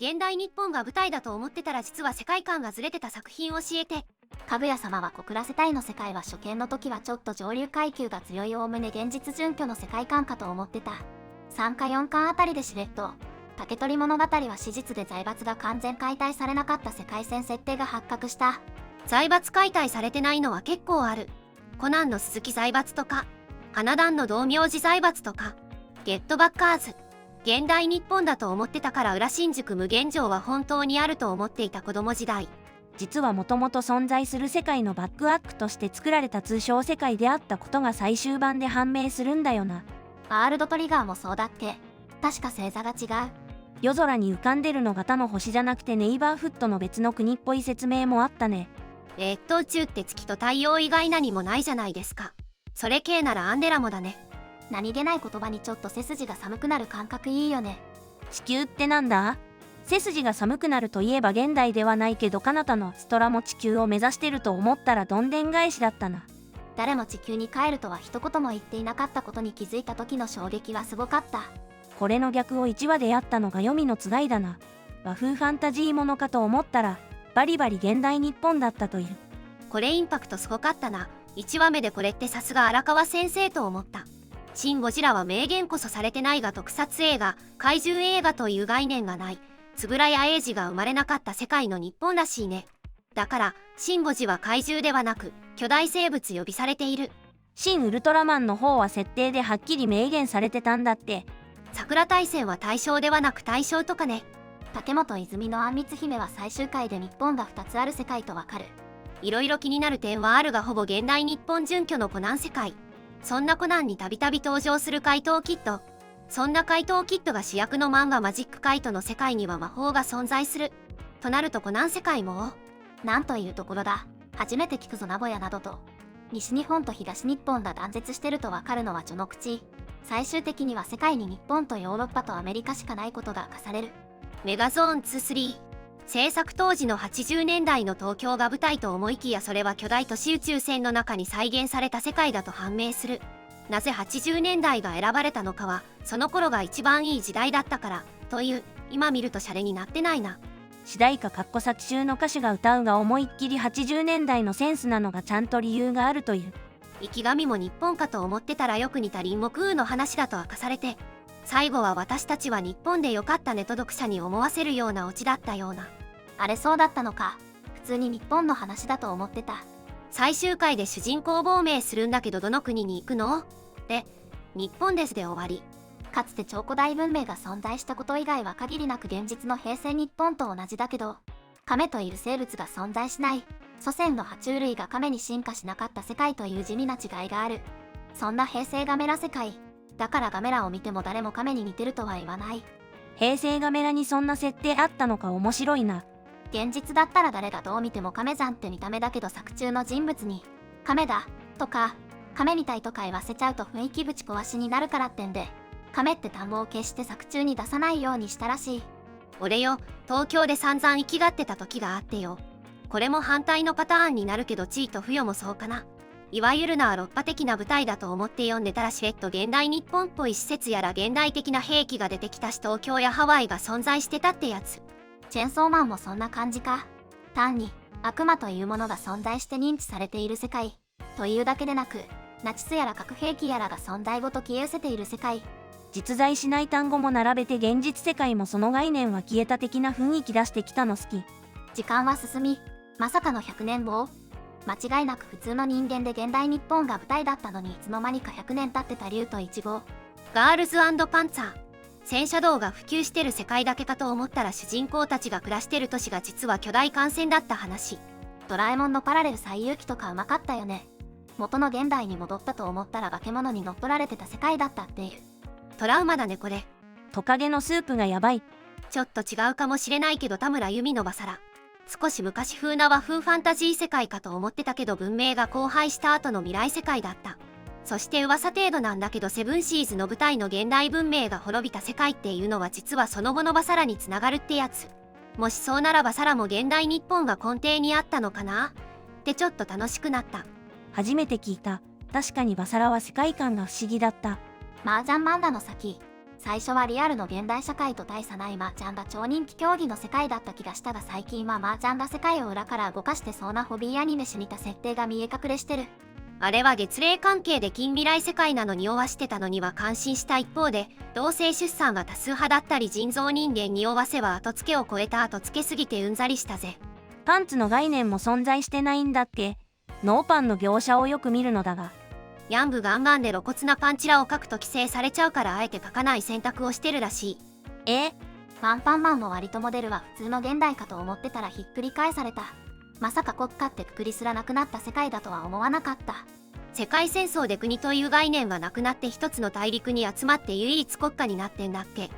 現代日本が舞台だと思ってたら実は世界観がずれてた作品教えて。かぐや様は小倉世帯の世界は初見の時はちょっと上流階級が強いおおむね現実準拠の世界観かと思ってた。3か4巻あたりでしれっと竹取物語は史実で財閥が完全解体されなかった世界線設定が発覚した。財閥解体されてないのは結構ある。コナンの鈴木財閥とか、花壇の道明寺財閥とか、ゲットバッカーズ。現代日本だと思ってたから裏新宿無限城は本当にあると思っていた子供時代。実はもともと存在する世界のバックアップとして作られた通称世界であったことが最終版で判明するんだよな。ワールドトリガーもそうだっけ。確か星座が違う。夜空に浮かんでるのが他の星じゃなくてネイバーフットの別の国っぽい説明もあったね。宇宙って月と太陽以外何もないじゃないですか。それ系ならアンデラもだね。何気ない言葉にちょっと背筋が寒くなる感覚いいよね。地球ってなんだ？背筋が寒くなるといえば現代ではないけど彼方のストラも地球を目指してると思ったらどんでん返しだったな。誰も地球に帰るとは一言も言っていなかったことに気づいた時の衝撃はすごかった。これの逆を1話でやったのが黄泉のつがいだな。和風ファンタジーものかと思ったらバリバリ現代日本だったという。これインパクトすごかったな。1話目でこれってさすが荒川先生と思った。シン・ゴジラは明言こそされてないが特撮映画、怪獣映画という概念がない。円谷英二が生まれなかった世界の日本らしいね。だからシン・ゴジは怪獣ではなく巨大生物呼びされている。シン・ウルトラマンの方は設定ではっきり明言されてたんだって。桜大戦は大正ではなく大正とかね。竹本泉のあんみつ姫は最終回で日本が2つある世界とわかる。いろいろ気になる点はあるがほぼ現代日本準拠のコナン世界。そんなコナンにたびたび登場する怪盗キッド。そんな怪盗キッドが主役の漫画マジックカイトの世界には魔法が存在する。となるとコナン世界もなんというところだ。初めて聞くぞ名古屋などと。西日本と東日本が断絶してるとわかるのは序の口。最終的には世界に日本とヨーロッパとアメリカしかないことが明かされる。メガゾーン2-3。制作当時の80年代の東京が舞台と思いきやそれは巨大都市宇宙船の中に再現された世界だと判明する。なぜ80年代が選ばれたのかはその頃が一番いい時代だったからという。今見るとシャレになってないな。主題歌作中の歌手が歌うが思いっきり80年代のセンスなのがちゃんと理由があるという。生き神も日本かと思ってたらよく似た隣国ウーの話だと明かされて、最後は私たちは日本でよかったねと読者に思わせるようなオチだったような。あれそうだったのか。普通に日本の話だと思ってた。最終回で主人公亡命するんだけどどの国に行くの？で、日本ですで終わり。かつて超古代文明が存在したこと以外は限りなく現実の平成日本と同じだけど、亀という生物が存在しない。祖先の爬虫類が亀に進化しなかった世界という地味な違いがある。そんな平成ガメラ世界。だからガメラを見ても誰も亀に似てるとは言わない。平成ガメラにそんな設定あったのか面白いな。現実だったら誰がどう見ても亀じゃんって見た目だけど作中の人物に亀だとか亀みたいとか言わせちゃうと雰囲気ぶち壊しになるからってんで、亀って単語を決して作中に出さないようにしたらしい。俺よ、東京で散々生きがってた時があってよ。これも反対のパターンになるけど地位と付与もそうかな。いわゆるなロッパ的な舞台だと思って読んでたらしれっと現代日本っぽい施設やら現代的な兵器が出てきたし東京やハワイが存在してたってやつ。チェンソーマンもそんな感じか。単に悪魔というものが存在して認知されている世界というだけでなく、ナチスやら核兵器やらが存在ごと消え失せている世界。実在しない単語も並べて現実世界もその概念は消えた的な雰囲気出してきたの好き。時間は進み、まさかの100年後。間違いなく普通の人間で現代日本が舞台だったのにいつの間にか100年経ってた竜とイチゴ。ガールズ&パンツァー。戦車道が普及してる世界だけかと思ったら主人公たちが暮らしてる都市が実は巨大艦船だった話。ドラえもんのパラレル最遊記とかうまかったよね。元の現代に戻ったと思ったら化け物に乗っ取られてた世界だったっていう。トラウマだねこれ。トカゲのスープがやばい。ちょっと違うかもしれないけど田村由美のバサラ。少し昔風な和風ファンタジー世界かと思ってたけど文明が荒廃した後の未来世界だった。そして噂程度なんだけどセブンシーズの舞台の現代文明が滅びた世界っていうのは実はその後のバサラにつながるってやつ。もしそうならバサラも現代日本が根底にあったのかなってちょっと楽しくなった。初めて聞いた。確かにバサラは世界観が不思議だった。麻雀漫画の先、最初はリアルの現代社会と大差ない麻雀が超人気競技の世界だった気がしたが、最近は麻雀が世界を裏から動かしてそうなホビーアニメし似た設定が見え隠れしてる。あれは月齢関係で近未来世界なのに弱してたのには感心した一方で、同性出産が多数派だったり人造人間に弱せは後付けを超えた後付けすぎてうんざりしたぜ。パンツの概念も存在してないんだっけ。ノーパンの描写をよく見るのだが。ヤングガンガンで露骨なパンチラを書くと規制されちゃうからあえて書かない選択をしてるらしい。アンパンマンも割とモデルは普通の現代かと思ってたらひっくり返された。まさか国家ってくくりすらなくなった世界だとは思わなかった。世界戦争で国という概念はなくなって一つの大陸に集まって唯一国家になってんだっけ。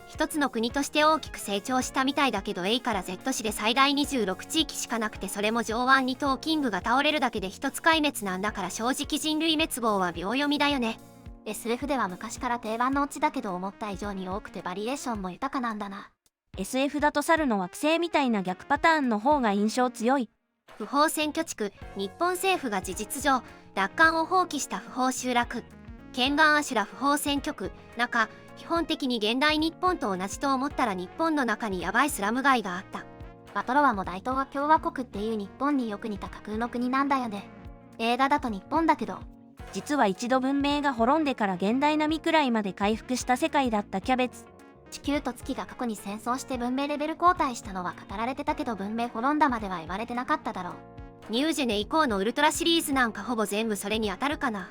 一つの国として大きく成長したみたいだけど A から Z 市で最大26地域しかなくて、それも上腕二頭キングが倒れるだけで一つ壊滅なんだから、正直人類滅亡は秒読みだよね。SF では昔から定番のオチだけど思った以上に多くてバリエーションも豊かなんだな。 SF だと猿の惑星みたいな逆パターンの方が印象強い。不法占拠地区、日本政府が事実上奪還を放棄した不法集落、ケンガンアシュラ不法占拠区中、基本的に現代日本と同じと思ったら日本の中にヤバいスラム街があった。バトロワも大東亜共和国っていう日本によく似た架空の国なんだよね。映画だと日本だけど。実は一度文明が滅んでから現代並みくらいまで回復した世界だったキャベツ。地球と月が過去に戦争して文明レベル後退したのは語られてたけど、文明滅んだまでは言われてなかっただろう。ニュージェネ以降のウルトラシリーズなんかほぼ全部それに当たるかな。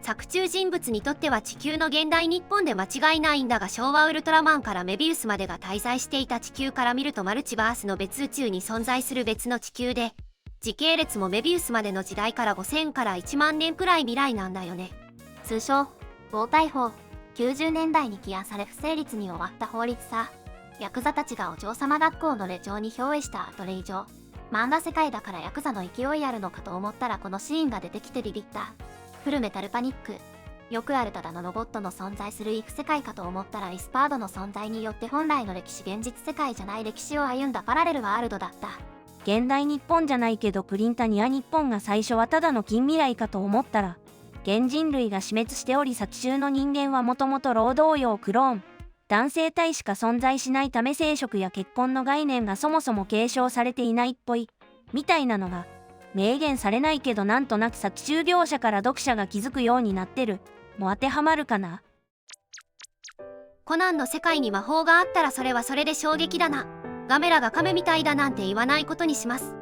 作中人物にとっては地球の現代日本で間違いないんだが、昭和ウルトラマンからメビウスまでが滞在していた地球から見るとマルチバースの別宇宙に存在する別の地球で、時系列もメビウスまでの時代から5000から1万年くらい未来なんだよね。通称暴対法。90年代に起案され不成立に終わった法律さ。ヤクザたちがお嬢様学校のレ城に憑依したアトレイ城。漫画世界だからヤクザの勢いあるのかと思ったらこのシーンが出てきてビビった。フルメタルパニック。よくあるただのロボットの存在する異世界かと思ったらイスパードの存在によって本来の歴史現実世界じゃない歴史を歩んだパラレルワールドだった。現代日本じゃないけどプリンタニア日本が最初はただの近未来かと思ったら、現人類が死滅しており先中の人間はもともと労働用クローン、男性体しか存在しないため生殖や結婚の概念がそもそも継承されていないっぽい、みたいなのが明言されないけどなんとなく作中描写から読者が気づくようになってる、も当てはまるかな。コナンの世界に魔法があったらそれはそれで衝撃だな。ガメラが亀みたいだなんて言わないことにします。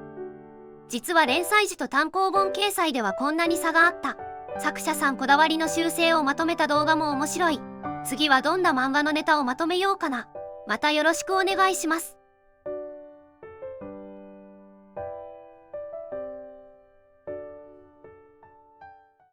実は連載時と単行本掲載ではこんなに差があった。作者さんこだわりの修正をまとめた動画も面白い。次はどんな漫画のネタをまとめようかな。またよろしくお願いします。